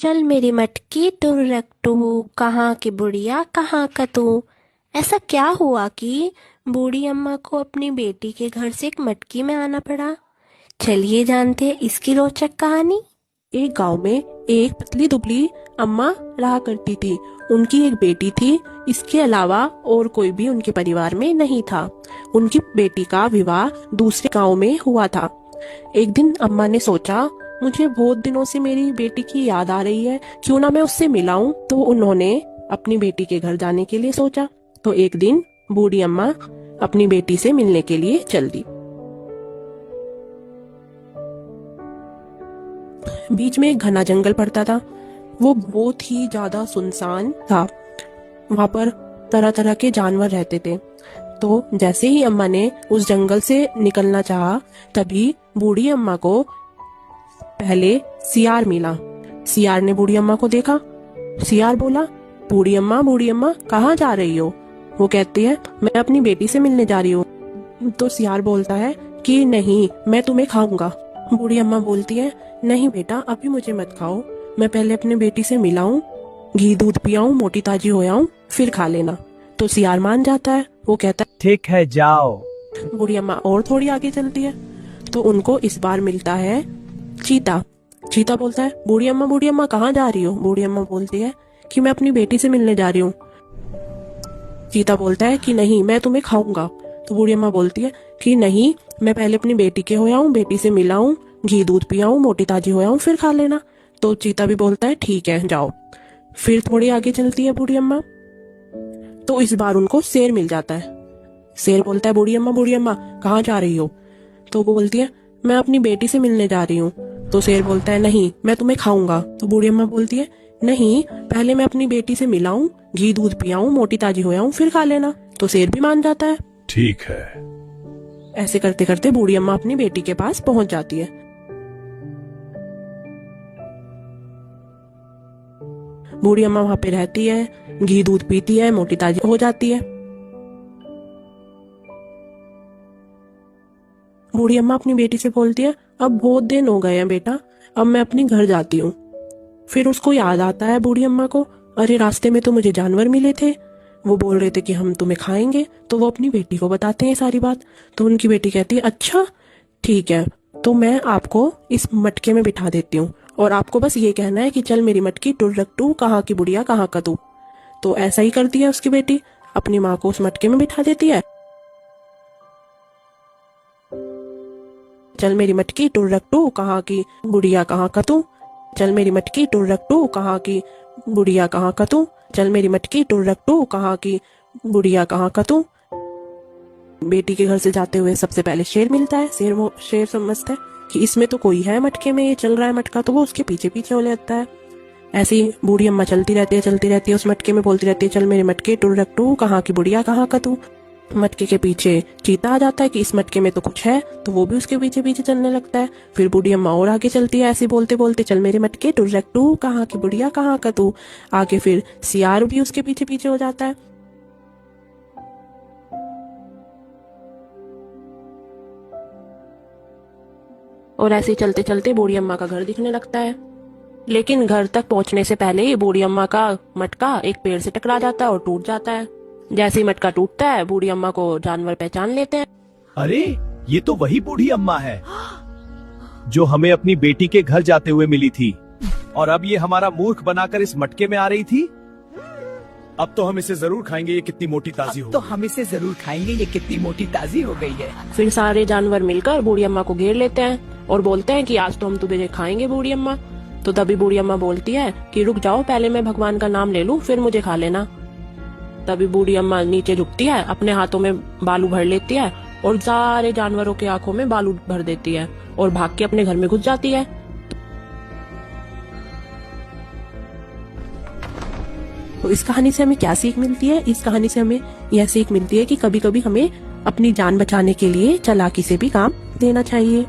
चल मेरी मटकी टुर रखटू, कहाँ की बुढ़िया कहाँ का तू। ऐसा क्या हुआ कि बूढ़ी अम्मा को अपनी बेटी के घर से एक मटकी में आना पड़ा। चलिए जानते हैं इसकी रोचक कहानी। एक गांव में एक पतली दुबली अम्मा रहा करती थी। उनकी एक बेटी थी। इसके अलावा और कोई भी उनके परिवार में नहीं था। उनकी बेटी का विवाह दूसरे गांव में हुआ था। एक दिन अम्मा ने सोचा, मुझे बहुत दिनों से मेरी बेटी की याद आ रही है, क्यों ना मैं उससे मिलाऊं। तो उन्होंने अपनी बेटी के घर जाने के लिए सोचा। तो एक दिन बूढ़ी अम्मा अपनी बेटी से मिलने के लिए चल दी। बीच में एक घना जंगल पड़ता था। वो बहुत ही ज्यादा सुनसान था। वहां पर तरह तरह के जानवर रहते थे। तो जैसे ही अम्मा ने उस जंगल से निकलना चाहा, तभी बूढ़ी अम्मा को पहले सियार मिला। सियार ने बूढ़ी अम्मा को देखा। सियार बोला, बूढ़ी अम्मा कहाँ जा रही हो। वो कहती है, मैं अपनी बेटी से मिलने जा रही हूँ। तो सियार बोलता है कि नहीं, मैं तुम्हें खाऊंगा। बूढ़ी अम्मा बोलती है, नहीं बेटा, अभी मुझे मत खाओ, मैं पहले अपनी बेटी से मिलाऊं, घी दूध पियाऊं, मोटी ताजी हो आऊं, फिर खा लेना। तो सियार मान जाता है। वो कहता है, ठीक है, जाओ। बूढ़ी अम्मा और थोड़ी आगे चलती है तो उनको इस बार मिलता है चीता। चीता बोलता है, बूढ़ी अम्मा कहाँ जा रही हो। बूढ़ी अम्मा बोलती है कि मैं अपनी बेटी से मिलने जा रही हूँ। चीता बोलता है कि नहीं, मैं तुम्हें खाऊंगा। तो बूढ़ी अम्मा बोलती है कि नहीं, मैं पहले अपनी बेटी के हो आऊं, बेटी से मिलाऊं, घी दूध पियाऊं, मोटी ताजी हो आऊं, फिर खा लेना। तो चीता भी बोलता है ठीक है, जाओ। फिर थोड़ी आगे चलती है बूढ़ी अम्मा। तो इस बार उनको शेर मिल जाता है। शेर बोलता है, बूढ़ी अम्मा कहाँ जा रही हो। तो वो बोलती है, मैं अपनी बेटी से मिलने जा रही हूँ। तो शेर बोलता है, नहीं, मैं तुम्हें खाऊंगा। तो बूढ़ी अम्मा बोलती है, नहीं, पहले मैं अपनी बेटी से मिलाऊं, घी दूध पियाऊं, मोटी ताजी हो आऊं, फिर खा लेना। तो शेर भी मान जाता है। ठीक है। ऐसे करते करते बूढ़ी अम्मा अपनी बेटी के पास पहुंच जाती है। बूढ़ी अम्मा वहां पे रहती है, घी दूध पीती है, मोटी ताजी हो जाती है। बूढ़ी अम्मा अपनी बेटी से बोलती है, अब बहुत दिन हो गए हैं बेटा, अब मैं अपने घर जाती हूँ। फिर उसको याद आता है बूढ़ी अम्मा को, अरे रास्ते में तो मुझे जानवर मिले थे, वो बोल रहे थे कि हम तुम्हें खाएंगे। तो वो अपनी बेटी को बताते हैं सारी बात। तो उनकी बेटी कहती है, अच्छा ठीक है, तो मैं आपको इस मटके में बिठा देती हूँ और आपको बस ये कहना है कि चल मेरी मटकी टुर रखटू, कहाँ की बुढ़िया कहाँ का तू। तो ऐसा ही करती है उसकी बेटी, अपनी माँ को उस मटके में बिठा देती है। चल मेरी मटकी टुर रखटू, कहाँ की बुढ़िया कहाँ का तू। चल मेरी मटकी टुर रखटू, कहाँ की बुढ़िया कहाँ का तू। चल मेरी मटकी टुर रखटू, कहाँ की बुढ़िया कहाँ का तू। बेटी के घर से जाते हुए सबसे पहले शेर मिलता है। शेर समझता है कि इसमें तो कोई है मटके में, ये चल रहा है मटका, तो वो उसके पीछे पीछे हो जाता है। ऐसी बूढ़ी अम्मा चलती रहती है उस मटके में, बोलती रहती है, चल मेरे मटके टुर रखटू, कहाँ की बुढ़िया कहाँ का तू। मटके के पीछे चीता आ जाता है कि इस मटके में तो कुछ है, तो वो भी उसके पीछे पीछे चलने लगता है। फिर बूढ़ी अम्मा और आगे चलती है, ऐसे बोलते बोलते, चल मेरे मटके टुर रखटू, कहाँ की बुढ़िया कहाँ का तू। आगे फिर सियार भी उसके पीछे पीछे हो जाता है। और ऐसे ही चलते चलते बूढ़ी अम्मा का घर दिखने लगता है। लेकिन घर तक पहुंचने से पहले ही बूढ़ी अम्मा का मटका एक पेड़ से टकरा जाता है और टूट जाता है। जैसे ही मटका टूटता है, बूढ़ी अम्मा को जानवर पहचान लेते हैं। अरे, ये तो वही बूढ़ी अम्मा है जो हमें अपनी बेटी के घर जाते हुए मिली थी, और अब ये हमारा मूर्ख बनाकर इस मटके में आ रही थी। अब तो हम इसे जरूर खाएंगे, ये कितनी मोटी ताजी हो। तो हम इसे जरूर खाएंगे, ये कितनी मोटी ताजी हो गई है। फिर सारे जानवर मिलकर बूढ़ी अम्मा को घेर लेते हैं और बोलते हैं कि आज तो हम तुम्हें खाएंगे बूढ़ी अम्मा। तो तभी बूढ़ी अम्मा बोलती है कि रुक जाओ, पहले मैं भगवान का नाम ले लूं, फिर मुझे खा लेना। तभी बूढ़ी अम्मा नीचे झुकती है, अपने हाथों में बालू भर लेती है और सारे जानवरों के आंखों में बालू भर देती है और भाग के अपने घर में घुस जाती है। तो इस कहानी से हमें क्या सीख मिलती है? इस कहानी से हमें यह सीख मिलती है कि कभी कभी हमें अपनी जान बचाने के लिए चालाकी से भी काम लेना चाहिए।